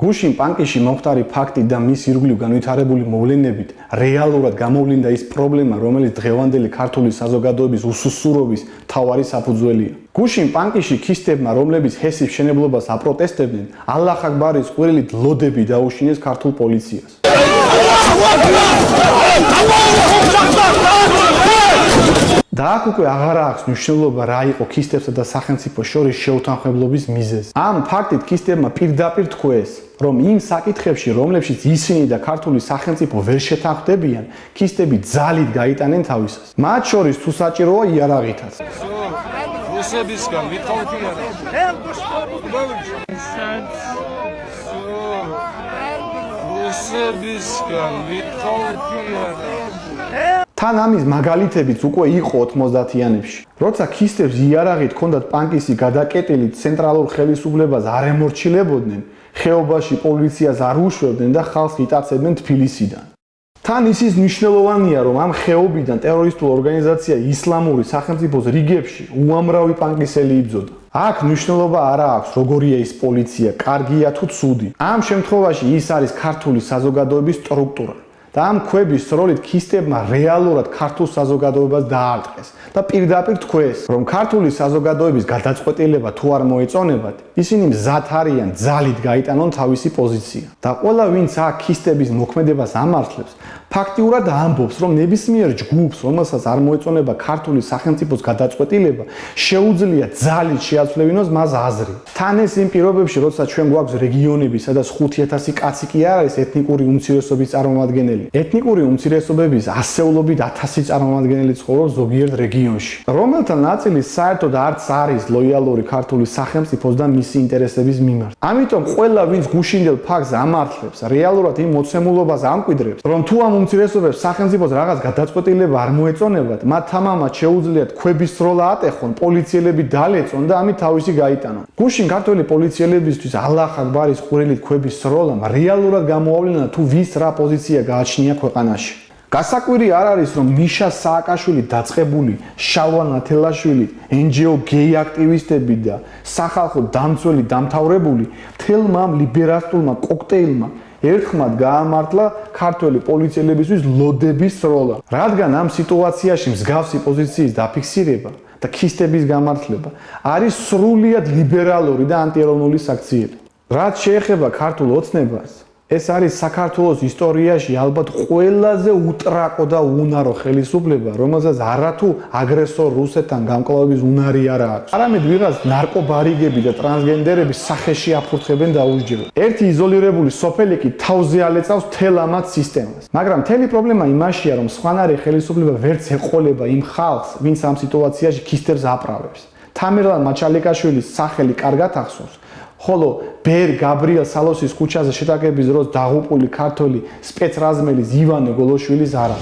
გუშინ პანკიში მომხდარი ფაქტი და მის ირგვლივ განვითარებული მოვლენებით რეალურად გამოვლინდა ის პრობლემა, რომელიც დღევანდელი ქართული საზოგადოების უსუსურობის მთავარი საფუძველია. გუშინ პანკიში ქისტებმა, რომლებიც ჰესის მშენებლობას აპროტესტებდნენ, ალლაჰ აქბარის ყვრილით ლოდები დაუშინეს ქართულ პოლიციას. და აქ უკვე აღარ აქვს მნიშვნელობა რა იყო ქისტებსა და სახელმწიფოს შორის შეუთანხმებლობის მიზეზი. ამ ფაქტით ქისტებმა პირდაპირ თქვეს, რომ იმ საკითხებში, რომლებშიც ისინი და ქართული სახელმწიფო ვერ შეთანხმდებიან, ქისტები ძალით გაიტანენ თავისას. მათ შორის თუ საჭიროა იარაღითაც. რუსებისგან ვითხოვთ თან ამის მაგალითებიც უკვე იყო 90-იანებში. როცა ქისტებს იარაღით ჰქონდათ პანკისი გადაკეტილი ცენტრალურ ხელისუფლებას არ ემორჩილებოდნენ, ხეობაში პოლიციას არ უშვებდნენ და ხალხს იტაცებდნენ თბილისიდან. თან ისიც მნიშვნელოვანია, რომ ამ ხეობიდან ტერორისტულ ორგანიზაცია ისლამური სახელმწიფოს რიგებში უამრავი პანკისელი იბრძოდა. აქ მნიშვნელობა არ აქვს, როგორია ის პოლიცია, კარგია თუ ცუდი. ამ შემთხვევაში ის არის ქართული საზოგადოების სტრუქტურა. და ამ ქვების სროლით ქისტებმა რეალურად ქართულ საზოგადოებას დაარტყეს და პირდაპირ თქვეს, რომ ქართული საზოგადოების გადაწყვეტილება თუ არ მოეწონებათ, ისინი მზად არიან ძალით გაიტანონ თავისი პოზიცია. და ყველა ვინც აქ ქისტების მოქმედებას ამართლებს, ფაქტიურად ამბობს, რომ ნებისმიერ ჯგუფს, რომელსაც არ მოეწონება ქართული სახელმწიფოს გადაწყვეტილება, შეუძლია ძალით შეაცვლევინოს მას აზრი. თან ეს იმ პირობებში, როცა ჩვენ გვაქვს რეგიონები, სადაც 5,000 კაცი კი არ არის ეთნიკური უმცირესობის წარმომადგენელი. ეთნიკური უმცირესობების ასეულობით 1000 წარმომადგენელი ცხოვრობს ზოგიერთ რეგიონში, რომელთა ნაწილი საერთოდ არც არის ლოიალური ქართული სახელმწიფოს და მისი ინტერესების მიმართ. ამიტომ ყველა ვინც გუშინდელ ფაქტს ამართლებს, რეალურად იმ მოცემულობას ამკვიდრებს, რომ თუ ამ უმცირესობებს სახელმწიფოს რაღაც გადაწყვეტილება არ მოეწონებათ, მათ თამამად შეუძლიათ ქვების სროლა ატეხონ, პოლიციელები დალეწონ და ამით თავისი გაიტანონ. გუშინ ქართველი პოლიციელებისთვის ალლაჰ აქბარის ყვრილით ქვების სროლამ რეალურად გამოავლინა თუ ვის რა პოზიცია გააჩნია ქვეყანაში. გასაკვირი არ არის, რომ მიშა სააკაშვილი დაწყებული, შალვა ნათელაშვილი, NGO გეი აქტივისტები და სახალხო დამცველი დამთავრებული მთელმა ამ ლიბერალურმა კოქტეილმა ერთხმად გაამართლა ქართველი პოლიციელებისთვის ლოდების სროლა. რადგან ამ სიტუაციაში მსგავსი პოზიციის დაფიქსირება და ქისტების გამართლება არის სრულიად ლიბერალური და ანტიეროვნული საქციელი. რაც შეეხება ქართულ ოცნებას, ეს არის საქართველოს ისტორიაში ალბათ ყველაზე უტრაკო და უნარო ხელისუფლება, რომელსაც არათუ აგრესორ რუსეთთან გამკლავების უნარი არ აქვს. არამედ ვიღაც ნარკობარიგები და ტრანსგენდერები სახეში აფურთხებენ დაუსჯეროდ. ერთი იზოლირებული სოფელი კი თავზე ალეწავს მთელ ამათ სისტემას. მაგრამ მთელი პრობლემა იმაშია, რომ სხვანაირი ხელისუფლება ვერც ეყოლება იმ ხალხს, ვინც ამ სიტუაციაში ქისტებს აპრავებს. თამერლან მაჩალიკაშვილის სახელი კარგად ახსოვს, ხოლო ბერ გაბრიელ სალოსის ქუჩაზე შეტაკების დროს დაღუპული ქართველი სპეცრაზმელის ივანე გოლოშვილის არა.